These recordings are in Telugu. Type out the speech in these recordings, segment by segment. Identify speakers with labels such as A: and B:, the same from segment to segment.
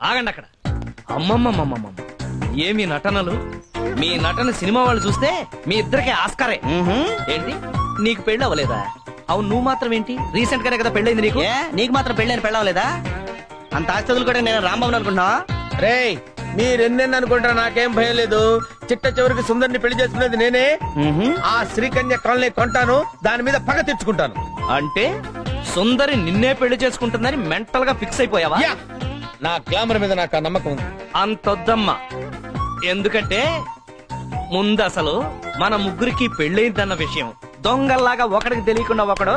A: ఆగండి అక్కడ. అమ్మమ్మమ్మమ్మమ్మ, ఏమి నటనలు! మీ నటన సినిమా వాళ్ళు చూస్తే మీ ఇద్దరికి ఆస్కారే. ఏంటి, నీకు పెళ్లి అవ్వలేదా? అవును, నువ్వు మాత్రం ఏంటి, రీసెంట్ గానే కదా పెళ్ళైంది నీకు.
B: నీకు మాత్రం పెళ్ళని పెళ్ళవలేదా? అంత ఆస్తులు కూడా నేను రాంబాబు అనుకుంటున్నా.
C: రేయ్, మీరెన్నెన్ని అనుకుంటా నాకేం భయం లేదు. చిట్ట చివరికి సుందరిని పెళ్లి చేసుకునేది నేనే. ఆ శ్రీకన్య కాలనీ కొంటాను, దాని మీద పగ తెచ్చుకుంటాను.
A: అంటే సుందరి నిన్నే పెళ్లి చేసుకుంటుందని మెంటల్ గా ఫిక్స్ అయిపోయావా?
C: యా, నా గ్లామర్ మీద నాకు ఆ నమ్మకం ఉంది.
A: అంతొద్దమ్మా. ఎందుకంటే ముందు అసలు మన ముగ్గురికి పెళ్ళైందన్న విషయం దొంగల్లాగా ఒకడికి తెలియకుండా ఒకడు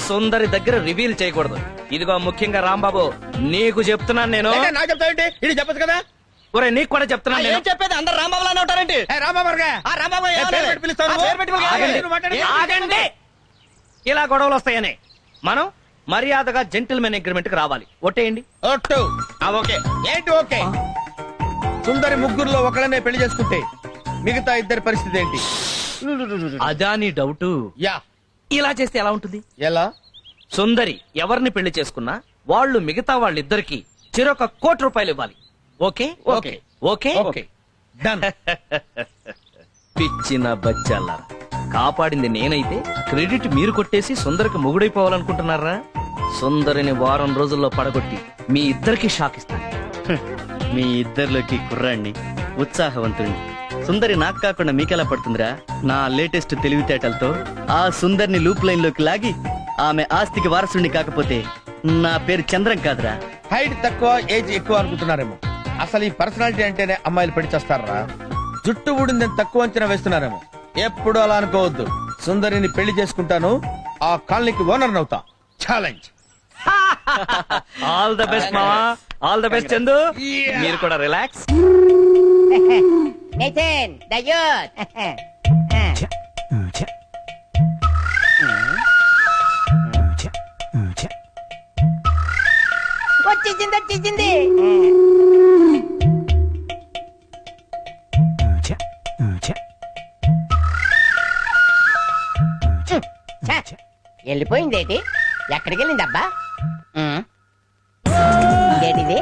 A: సుందరి దగ్గర రివీల్ చేయకూడదు. ఇదిగో ముఖ్యంగా రాంబాబు, నీకు చెప్తున్నాను నేను.
C: నాకు చెప్తావేంటి? ఇది చెప్పచ్చు కదా.
A: ఒరే, నీకు కూడా చెప్తున్నాను నేను.
B: చెప్పేది అందరు రాంబాబులానే ఉంటారండి.
A: ఆగండి. ఇలా గొడవలు వస్తాయని మనం మర్యాదగా జెంటిల్మెన్ అగ్రిమెంట్ కి రావాలి. ఒట్టేయండి.
C: ఒట్టు. ఓకే. ఏంటి ఓకే? సుందరి ముగ్గురులో ఒకళ్ళనే పెళ్లి చేసుకుంటే మిగతా ఇద్దరి పరిస్థితి ఏంటి?
A: అదా నీ డౌట్?
C: యా.
A: ఇలా చేస్తే ఎలా ఉంటుంది?
C: ఎలా?
A: సుందరి ఎవరిని పెళ్లి చేసుకున్నా వాళ్ళు మిగతా వాళ్ళిద్దరికి చెరొక ₹1,00,00,000 ఇవ్వాలి. Okay
C: okay.
A: Okay
C: okay. Done.
A: పిచ్చిన బచ్చాల కాపాడింది నేనైతే క్రెడిట్ మీరు కొట్టేసి సుందరికి మొగుడైపోవాలనుకుంటున్నారా? సుందరిని వారం రోజుల్లో పడగొట్టి మీ ఇద్దరికి షాక్ ఇస్తాను.
B: మీ ఇద్దరిలోకి కుర్రాణ్ణి, ఉత్సాహవంతుణ్ణి. సుందరి నాకు కాకుండా మీకెలా పడుతుందిరా? నా లేటెస్ట్ తెలివితేటలతో ఆ సుందరిని లూప్ లైన్ లోకి లాగి ఆమె ఆస్తికి వారసుడిని కాకపోతే నా పేరు చంద్రం కాదురా.
C: హైట్ తక్కువ, ఏజ్ ఎక్కువ అనుకుంటున్నారేమో. అసలు ఈ పర్సనాలిటీ అంటేనే అమ్మాయిలు పెళ్లి చేస్తారా? జుట్టు ఊడిందని తక్కువ అంచనా వేస్తున్నారేమో. ఎప్పుడు అలా అనుకోవద్దు. సుందరిని పెళ్లి చేసుకుంటాను, ఆ కాలనీకి ఓనర్ అవుతా. ఛాలెంజ్.
A: ఆల్ ద బెస్ట్ మావా, ఆల్ ద బెస్ట్ చందు. మీరు కూడా రిలాక్స్.
D: Nitin the youth. వచ్చేసింది. వెళ్ళిపోయిందేటి? ఎక్కడికి వెళ్ళింది అబ్బా? ఇదేటిది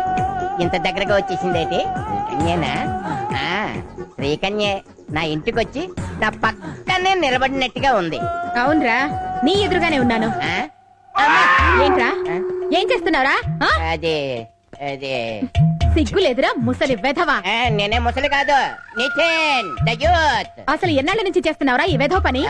D: ఇంత దగ్గరగా వచ్చేసిందేటి? శ్రీకన్యేనా? శ్రీకన్యే నా ఇంటికి వచ్చి నా పక్కనే నిలబడినట్టుగా ఉంది.
E: అవునరా, నీ ఎదురుగానే ఉన్నాను. ఏంట్రా, ఏం చేస్తున్నావురా?
D: అదే అదే
E: సిగ్గు లేదురా ముసలి వెధవా.
D: నేనే ముసలి కాదు, నితిన్ ద యూత్.
E: అసలు ఎన్నాళ్ళ నుంచి చేస్తున్నావురా ఈ వెధవ పని?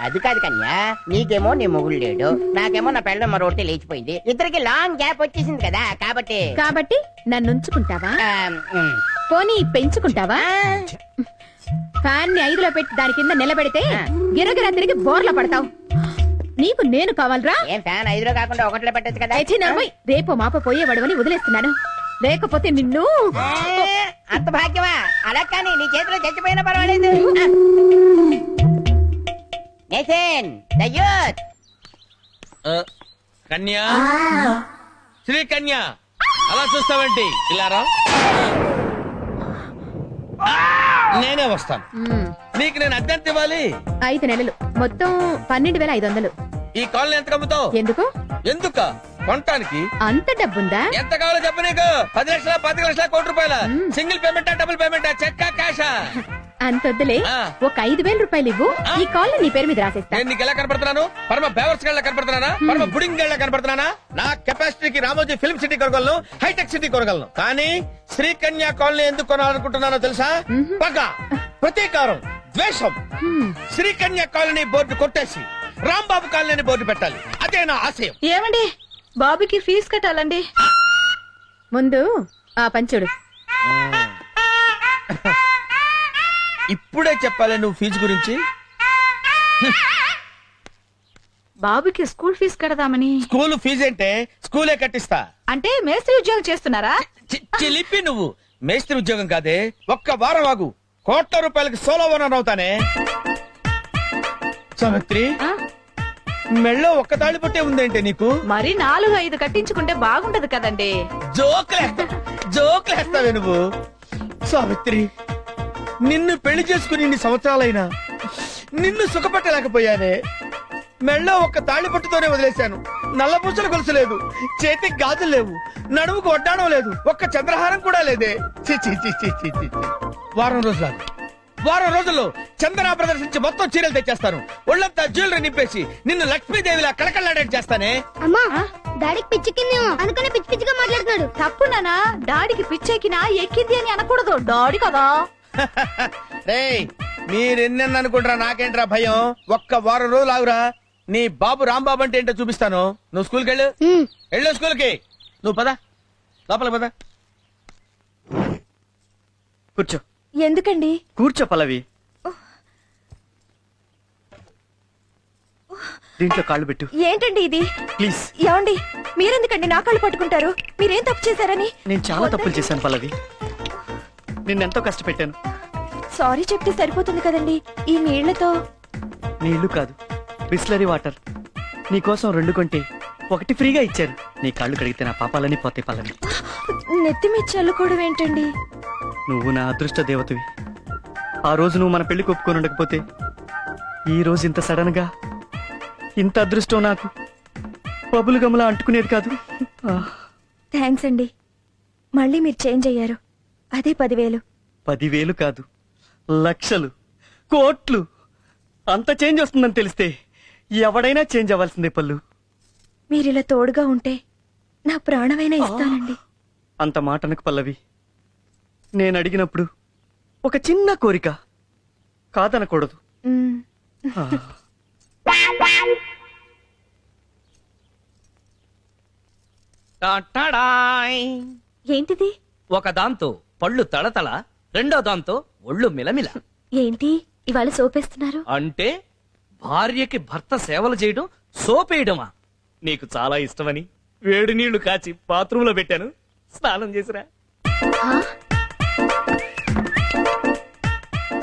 D: అది కాదు కన్యా, నీకేమో నీ మొగుడు లేడు, నాకేమో నా పెళ్ళ మరొకటి లేచిపోయింది. ఇద్దరికి లాంగ్ గ్యాప్ వచ్చేసింది కదా, కాబట్టి
E: నన్ను ఉంచుకుంటావా?
D: ఉమ్.
E: పోనీ పెంచుకుంటావా? ఫ్యాన్ ని 5లో పెట్టి దాని కింద నిలబెడితే గిరగిరా తిరిగి బోర్ల పడతావు. నీకు నేను కావాలరా?
D: ఏం ఫ్యాన్ 5లో కాకుండా 1లో పెట్టచ్చు కదా.
E: రేపు మాప పోయేవాడు అని వదిలేస్తున్నాను, లేకపోతే నిన్ను.
D: అంత భాగ్యమా? అలా కానీ నీ చేతిలో చచ్చిపోయినా పర్వాలేదు. Nitin the youth.
C: కన్యా, శ్రీ కన్యా, అలా చూస్తావేంటి? ఇలా రా. నేనే వస్తాను. నీకు నేను అద్దెంత ఇవ్వాలి?
E: 5 నెలలు, మొత్తం 12,500.
C: ఈ కాలనీ ఎంత కమ్ముతావు?
E: ఎందుకు?
C: ఎందుక? కొనటానికి.
E: అంత డబ్బుందా?
C: ఎంత కావాలో చెప్పు. నీకు 10 లక్షల, 10 లక్షల, ₹1,00,000. Single పేమెంటా, double పేమెంటా, చెక్కా, క్యాషా?
E: అంతొద్దులే, ఒక 5,000 రూపాయలు ఇవ్వు, ఈ కాల్ నీ పేరు మీద రాసేస్తా.
C: నేను నీకు ఎలా కనపడుతున్నాను? పరమ బేవర్స్ గళ్ళ కనపడుతున్నానా? పరమ బుడింగ్ గళ్ళ కనపడుతున్నానా? నా కెపాసిటీకి రామోజీ ఫిల్మ్ సిటీ కొనగలను, హైటెక్ సిటీ కొనగలను. కానీ శ్రీకన్యా కాలనీ ఎందుకు కొనాలనుకుంటున్నానో తెలుసా? పగ, ప్రతీకారం, ద్వేషం. శ్రీకన్యా కాలనీ బోర్డు కొట్టేసి రాంబాబు కాలనీ బోర్డు పెట్టాలి. అదే నా ఆశయం.
E: ఏమండి, బాబుకి ఫీజు కట్టాలండి. ముందు ఆ పంచుడు.
C: ఇప్పుడే చెప్పాలి నువ్వు ఫీజు గురించి?
E: బాబుకి స్కూల్ ఫీజు కడదామని.
C: స్కూల్ ఫీజు అంటే స్కూలే కట్టిస్తా.
E: అంటే మేస్త్రి ఉద్యోగం చేస్తున్నారా?
C: చిలిపి నువ్వు. మేస్త్రి ఉద్యోగం కాదే, ఒక్క వారం ఆగు, ₹1,00,00,000 సోలో ఓనర్ అవుతానే. సావిత్రి, మెళ్ళో ఒక్క తాళి పట్టే ఉందేంటే నీకు?
E: మరి 4-5 కట్టించుకుంటే బాగుంటది కదండి.
C: జోకులేస్తావే నువ్వు. సావిత్రి, నిన్ను పెళ్లి చేసుకుని ఇన్ని సంవత్సరాలైనా నిన్ను సుఖపెట్టలేకపోయానే. మెళ్ళో ఒక్క తాళి పట్టుతోనే వదిలేశాను. నల్లపూసలు గొలుసు లేదు, చేతికి గాజులు లేవు, నడుముకు వడ్డాణం లేదు, ఒక్క చంద్రహారం కూడా లేదే. ఛీ, ఛీ, ఛీ, ఛీ, ఛీ, ఛీ, ఛీ. వారం రోజుల్లో చందన ప్రదర్శించి మొత్తం చీరలు తెచ్చేస్తాను. ఒళ్ళంతా జ్యువెలరీ నింపేసి నిన్ను లక్ష్మీదేవిలా కళకళలాడేట్ చేస్తానే.
F: అమ్మా డాడీకి పిచ్చెక్కిందేమో అందుకనే పిచ్చి పిచ్చిగా మాట్లాడుతున్నాడు.
E: తప్పు నానా, డాడీకి పిచ్చెక్కినా ఎక్కింది అని అనకూడదు, డాడీ కదా.
C: రేయ్, మీరెన్నెన్న అనుకుంటారా, నాకేంట్రా భయం. ఒక్క వారం రోజులు ఆగురా, నీ బాబు రాంబాబు అంటే ఏంటో చూపిస్తాను. నువ్వు స్కూల్కి వెళ్ళు, వెళ్ళు స్కూల్కి. నువ్వు పద, లోపల పద.
B: కూర్చో.
E: ఎందుకండి?
B: కూర్చో పల్లవి. దీంట్లో కాళ్ళు పెట్టు
E: ఏంటండి ఇది?
B: ప్లీజ్.
E: ఏమండి, మీరెందుకండి నా కాళ్ళు పట్టుకుంటారు? మీరేం తప్పు చేశారని?
B: నేను చాలా తప్పులు చేశాను పల్లవి, నిన్నెంతో కష్టపెట్టాను.
E: సారీ చెప్తే సరిపోతుంది కదండి. ఈ నీళ్లతో
B: నీళ్లు కాదు, బిస్లరీ వాటర్. నీకోసం 2 కొంటే 1 ఫ్రీగా ఇచ్చారు. నీ కాళ్ళు కడిగితే నా పాపాలని పోతే పల్లవి.
E: నెత్తి మీద చల్లుకోవడం ఏంటండి?
B: నువ్వు నా అదృష్ట దేవతవి. ఆ రోజు నువ్వు మన పెళ్లి ఒప్పుకొని ఉండకపోతే ఈ రోజు ఇంత సడన్ గా ఇంత అదృష్టం నాకు బబులు గమలా అంటుకునేది కాదు.
E: థ్యాంక్స్ అండి. మళ్ళీ మీరు చేంజ్ అయ్యారు. అదే 10,000.
B: 10,000 కాదు, లక్షలు, కోట్లు. అంత చేంజ్ వస్తుందని తెలిస్తే ఎవడైనా చేంజ్ అవ్వాల్సిందే పల్లు.
E: మీరిలా తోడుగా ఉంటే నా ప్రాణమైనా ఇస్తానండి.
B: అంత మాటనకు పల్లవి. నేను అడిగినప్పుడు ఒక చిన్న కోరిక, కాదనకూడదు.
E: మ్మ్.
B: ఆ.
A: టాటాడాయ్.
E: ఏంటిది?
A: ఒక దాంతో పళ్ళు తళతళ, రెండో దాంతో ఒళ్ళు మిలమిల.
E: ఏంటి ఇవాళ సోపేస్తున్నారు?
A: అంటే భార్యకి భర్త సేవలు చేయడం సోపేయడమా? నీకు చాలా ఇష్టమని వేడి నీళ్లు కాచి బాత్రూంలో పెట్టాను, స్నానం చేసిరా.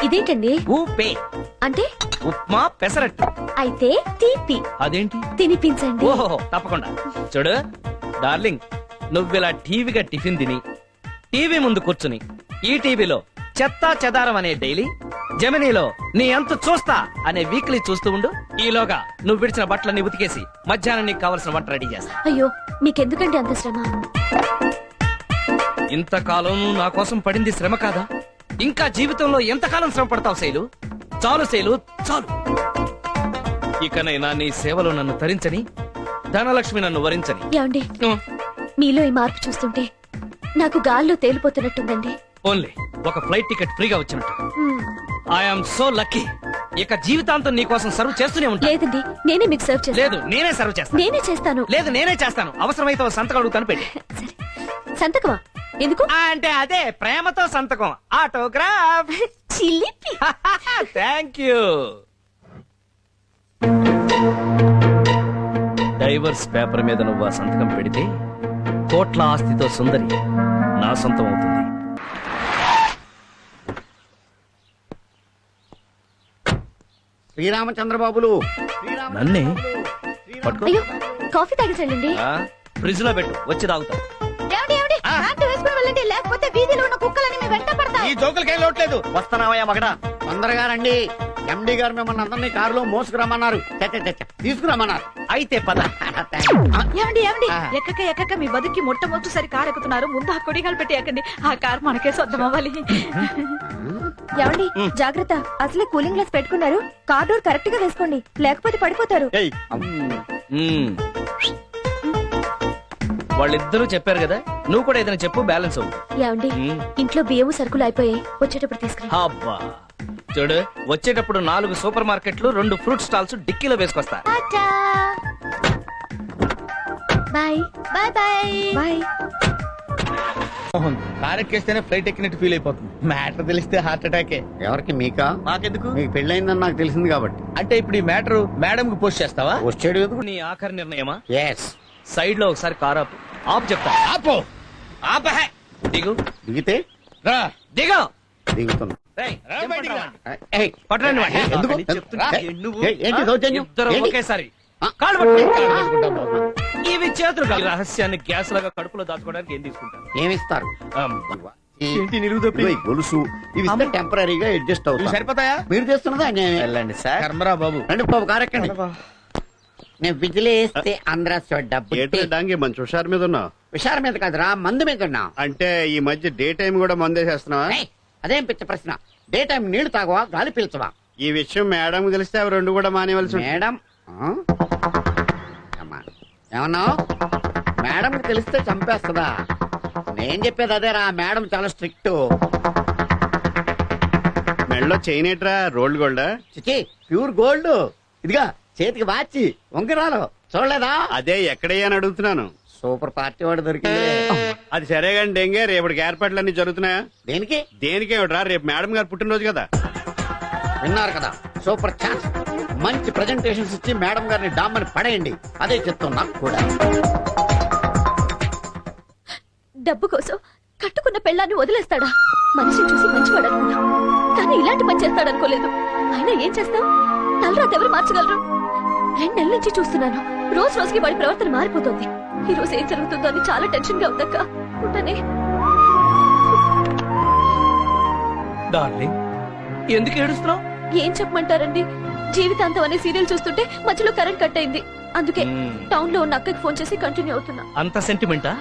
E: ఇదేంటండి?
A: ఊపే
E: అంటే
A: ఉప్మా పెసరట్టు.
E: అయితే తీపి
A: అదేంటి?
E: తినిపించండి.
A: ఓహో, తప్పకుండా. చూడు డార్లింగ్, నువ్విలా టీవీగా టిఫిన్ తిని టీవీ ముందు కూర్చుని ఈ టీవీలో చెత్తా చెదారం అనే డైలీ, జమినీలో నీ అంత చూస్తా అనే వీక్లీ చూస్తూ ఉండు. ఈలోగా నువ్వు విడిచిన బట్టలన్నీ ఉతికేసి మధ్యాహ్నం నీకు కావలసిన వంట రెడీ చేస్తా.
E: అయ్యో, మీకెందుకండి అంత శ్రమ?
A: ఇంతకాలం నువ్వు నా కోసం పడింది శ్రమ కాదా? ఇంకా జీవితంలో ఎంతకాలం శ్రమ పడతావు శైలు? చాలు శైలు, చాలు. ఇకనైనా నీ సేవలో నన్ను తరించని, ధనలక్ష్మి నన్ను వరించని.
E: ఏమండి, మీలో ఈ మార్పు చూస్తుంటే నాకు గాల్లో తేలిపోతున్నట్టుందండి.
A: ఓన్లీ ఒక ఫ్లైట్ టికెట్ ఫ్రీగా వచ్చినట్టు.
E: మ్మ్.
A: I'm so lucky. ఇక జీవితాంతం నీ కోసం సర్వ్ చేస్తూనే ఉంటా.
E: లేదండి, నేనే మీకు సర్వ్ చేస్తాను.
A: లేదు, నేనే సర్వ్ చేస్తాను.
E: నేనే చేస్తాను.
A: లేదు, నేనే చేస్తాను. అవసరమైతే ఓ సంతకం అడుగుతాను, పెట్టి.
E: సరే, సంతకమా? ఎందుకు?
A: అంటే అదే ప్రేమతో సంతకం, ఆటోగ్రాఫ్.
E: చిలిపి.
A: Thank you. డైవర్స్ పేపర్ మీద నువ్వు ఆ సంతకం పెడితే కోట్ల ఆస్తితో సుందరి నా సొంతం అవుతుంది.
G: శ్రీరామచంద్రబాబులు
A: నన్నే పట్టుకో.
E: అయ్యో, కాఫీ తాగేసండి.
A: ఫ్రిడ్జ్ లో పెట్టు, వచ్చి తాగుతావు.
E: లేకపోతే వీధిలో ఉన్న కుక్కలని మీ వెంట పడతాయి.
C: ఈ జోకులకేం లోట్లేదు.
B: వస్తున్నావయ్యా మగడా.
G: తొందరగా రండి. ఎండి గారు మిమ్మల్ని అందరినీ కారులో మోసుకురమ్మన్నారు. తీసుకురమ్మన్నారు.
A: అయితే పద.
H: ఏమండి ఎక్కక ఎక్కక మీ బతుకి మొట్టమొదటిసారి కారు ఎక్కుతున్నారు. ముందు ఆ కొడిగాలు పెట్టి ఎక్కండి. ఆ కారు మనకే సొంతం అవ్వాలి.
E: ఏమండి, జాగ్రత్త. అసలే కూలింగ్ గ్లాస్ పెట్టుకున్నారు. కార్ డోర్ కరెక్ట్ గా వేసుకోండి, లేకపోతే పడిపోతారు.
B: ఏయ్,
A: మ్మ్. వాళ్ళిద్దరూ చెప్పారు కదా, నువ్వు కూడా ఏదైనా చెప్పు, బ్యాలెన్స్ అవ్వు.
E: ఏమండి,
A: మ్మ్.
E: ఇంట్లో బియ్యము సరుకులు అయిపోయాయి. వచ్చేటప్పుడు తీసుకురా.
A: అబ్బా, చూడు వచ్చేటప్పుడు 4 సూపర్ మార్కెట్లు, 2 ఫ్రూట్ స్టాల్స్ డిక్కీలో వేసుకొస్తా.
E: Bye bye bye bye.
C: Mohan, కారెక్కేస్తేనే ఫ్లైట్ ఎక్కినట్టు ఫీల్ అయిపోతుంది. మ్యాటర్ తెలిస్తే హార్ట్ అటాకే.
G: ఎవరికి మీకా?
B: నాకెందుకు?
G: మీకు పెళ్ళయిందని నాకు తెలిసింది కాబట్టి.
C: అంటే ఇప్పుడు ఈ మ్యాటర్ మేడం కి పోస్ట్ చేస్తావా?
G: వచ్చాడు కదా.
A: నీ ఆఖరి నిర్ణయమా?
G: ఎస్.
A: సైడ్ లో ఒకసారి కార్ ఆపు. ఆపు చెప్తా.
C: ఆపో.
A: ఆపహే. దిగు.
G: దిగితే
C: రా.
A: దిగు.
G: దిగుతున్నా.
A: రేయ్,
C: రా
A: దింపండి
C: బయటికి రా.
A: రా.
G: ఏయ్,
A: పట్టరండి వాడిని.
G: ఎందుకు?
A: అని చెప్తుంటే
G: రా.
A: నువ్వు
G: ఏంటి దౌర్జన్యం?
A: ఇద్దరు
G: ఏంటి?
A: ఒకేసారి
G: ఆ?
A: కాళ్ళు పట్టుకో.
C: కాళ్ళు పట్టుకుంటాం బాబు.
A: ఇవి చేతులు కాదు. ఈ రహస్యాన్ని గ్యాస్ లాగా కడుపులో దాచుకోవడానికి ఏం తీసుకుంటాను?
G: ఏమిస్తారు?
B: ఏంటి నిలుగుదప్పి?
G: ఇదిగో ఈ గొలుసు ఇవి ఇస్తే టెంపరీగా అడ్జస్ట్
C: ఇవి
G: అవుతాయి.
C: సరిపోతాయా?
G: మీరు చేస్తున్నదా అన్యాయమే.
B: వెళ్ళండి సార్.
C: కర్మరా బాబు.
G: రండి బాబు, కారెక్కండి. నేను విజిలేస్తే అందరూ డబ్బు
I: డాంగి మంచి హుషారు మీద ఉన్నావు.
G: విషారం మీద కాదురా మందు మీద ఉన్నా
I: అంటే ఈ మధ్య డే టైం కూడా మందేసేస్తున్నావా?
G: ఏయ్, అదేం పిచ్చ ప్రశ్న. డే టైం నీళ్లు తాగవా గాలి పీల్చవా?
I: ఈ విషయం మేడం తెలిస్తే అవి రెండు కూడా మానేవలసి ఉంటుంది.
G: మేడం ఆ? అమ్మా, ఏమన్నావు? మేడం తెలిస్తే చంపేస్తుందా? నేను చెప్పేది అదేరా, మేడం చాలా స్ట్రిక్ట్.
I: మెడలో చైన్ ఏట్రా, రోల్డ్ గోల్డా?
G: చిచి ప్యూర్ గోల్డ్. ఇదిగా చేతికి వాచి ఉంగరాలు చూడలేదా?
I: అదే ఎక్కడయ్యా అని అడుగుతున్నాను.
G: సూపర్ పార్టీ వాడు దొరికింది.
I: అది సరే కానీ డెంగే రేపటికి ఏర్పాట్లన్నీ జరుగుతున్నాయా?
G: దేనికి?
I: దేనికేమిట్రా, రేపు మేడం గారు పుట్టినరోజు కదా.
G: విన్నారు కదా, సూపర్ ఛాన్స్. మంచి ప్రెజెంటేషన్స్ ఇచ్చి మేడం గారిని డామ్మని పడేయండి. అదే చెప్తాం నాకు కూడా.
H: డబ్బు కోసం కట్టుకున్న పెళ్ళాన్ని వదిలేస్తాడా? మనిషిని చూసి మంచివాడు అనుకున్నా, కానీ ఇలాంటి పని చేస్తాడనుకోలేదు. అయినా ఏం చేస్తాం, తలరాత ఎవరు మార్చగలరు? 2 నెలల నుంచి చూస్తున్నాను, రోజు రోజుకి వాడి ప్రవర్తన మారిపోతుంది. ఈ రోజు ఏం జరుగుతుందో అని చాలా టెన్షన్ గా ఉందక్క. ఉంటానే.
A: డార్లింగ్, ఎందుకు ఏడుస్తున్నావు?
H: ఏం చెప్పమంటారండి, జీవితాంతం అనే సీరియల్ చూస్తుంటే మధ్యలో కరెంట్ కట్ అయింది. అందుకే టౌన్ లో ఉన్న అక్కకి ఫోన్ చేసి కంటిన్యూ అవుతున్నా.
A: అంత సెంటిమెంటా?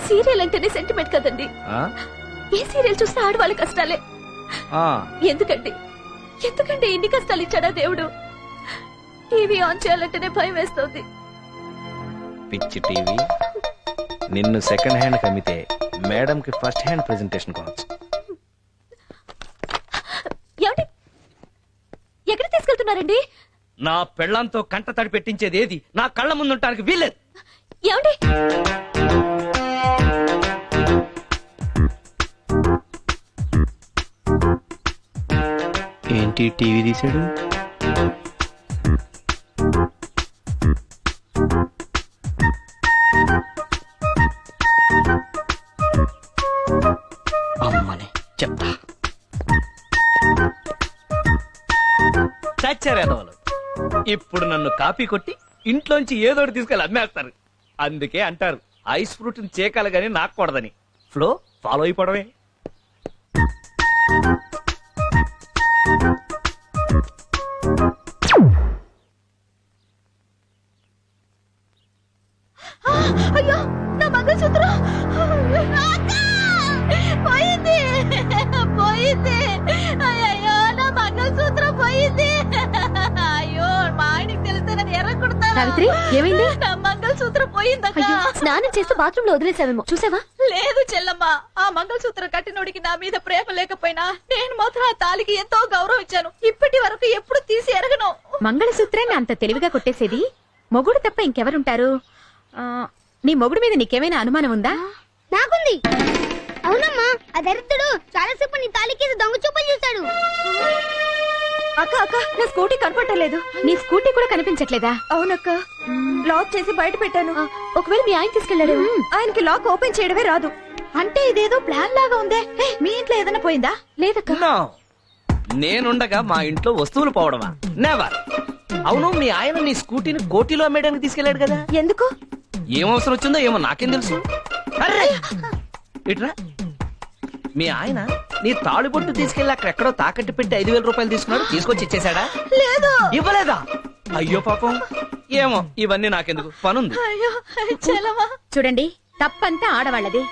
H: సీరియల్ అంటేనే సెంటిమెంట్ కదండి.
A: ఆ?
H: ఏ సీరియల్ చూసినా ఆడవాళ్ళ కష్టాలే.
A: ఆ.
H: ఎందుకండి ఇన్ని కష్టాలు ఇచ్చాడా దేవుడు? టీవీ ఆన్ చేయాలంటేనే భయం వేస్తుంది.
A: పిచ్చి టీవీ, నిన్ను సెకండ్ హ్యాండ్ కమ్మితే మేడం కి ఫస్ట్ హ్యాండ్ ప్రెజెంటేషన్ కావచ్చు.
H: ఏమండి, ఎక్కడ తీసుకెళ్తున్నారండి?
A: నా పెళ్ళంతో కంట తడి పెట్టించేది ఏది నా కళ్ళ ముందుంటానికి వీల్లేదు.
H: ఏమండి?
B: ఏంటి టీవీ తీసాడు? అమ్మని చెప్తా.
A: చచ్చారేదవలు, ఇప్పుడు నన్ను కాపీ కొట్టి ఇంట్లోంచి ఏదోటి తీసుకెళ్ళి అమ్మేస్తారు. అందుకే అంటారు ఐస్ ఫ్రూట్ చేకాలి గాని నాకూడదని. Flow follow అయిపోవడమే.
H: అయ్యో, నా మంగళసూత్రం పోయింది. అయ్యో, నా మంగళసూత్రం పోయింది. అయ్యో, మా ఆయనకి తెలిస్తే నన్ను ఎర్రకుడతాను.
E: సావిత్రి, ఏమైంది?
H: నా మంగళసూత్రం పోయిందక్క.
E: స్నానం చేస్తూ బాత్రూమ్ లో వదిలేసావేమో, చూసావా?
H: లేదు చెల్లమ్మ, ఆ మంగళసూత్రం కట్టినోడికి నా మీద ప్రేమ లేకపోయినా నేను మాత్రం ఆ తాలికి ఎంతో గౌరవం ఇచ్చాను. ఇప్పటి వరకు ఎప్పుడు తీసి ఎరగను.
E: మంగళసూత్రాన్ని అంత తెలివిగా కొట్టేసేది మొగుడు తప్ప ఇంకెవరుంటారు? నీ మొగుడు మీద నీకేమైనా అనుమానం ఉందా?
F: నాకుంది. అవునమ్మా, ఆ దరిద్రుడు చాలాసేపు నీ తాలికేసి దొంగ చూపులు చూశాడు.
H: అక్క నా స్కూటీ కనపడలేదు.
E: నీ స్కూటీ కూడా కనిపించట్లేదా?
H: అవునక్క, లాక్ చేసి బయట పెట్టాను.
E: ఒకవేళ మీ ఆయన తీసుకెళ్ళాడు.
H: ఆయనకి లాక్ ఓపెన్ చేయడమే రాదు. అంటే ఇదేదో ప్లాన్ లాగా ఉందే. మీ ఇంట్లో ఏదైనా పోయిందా?
E: లేదక్క.
A: No. నేనుండగా మా ఇంట్లో వస్తువులు పోవడమా? నెవర్. అవును, మీ ఆయన నీ స్కూటీని కోటిలో అమ్మేయడానికి తీసుకెళ్లాడు కదా,
H: ఎందుకు?
A: ఏం అవసరం వచ్చిందో ఏమో నాకేం తెలుసు. అర్రే! ఇట్రా, మీ ఆయన నీ తాళిబొట్టు తీసుకెళ్లి అక్కడెక్కడో తాకట్టు పెట్టి 5,000 రూపాయలు తీసుకున్నాడు, తీసుకొచ్చి ఇచ్చేశాడా?
H: లేదు.
A: ఇవ్వలేదా? అయ్యో పాపం. ఏమో, ఇవన్నీ నాకెందుకు, పనుంది.
H: అయ్యో చెల్లమ్మా.
E: చూడండి, తప్పంతా ఆడవాళ్ళది.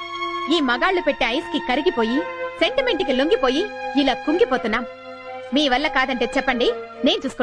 E: ఈ మగాళ్లు పెట్టే ఐస్ కి కరిగిపోయి సెంటిమెంట్ కి లొంగిపోయి ఇలా కుంగిపోతున్నాం. మీ వల్ల కాదంటే చెప్పండి, నేను చూసుకుంటాను.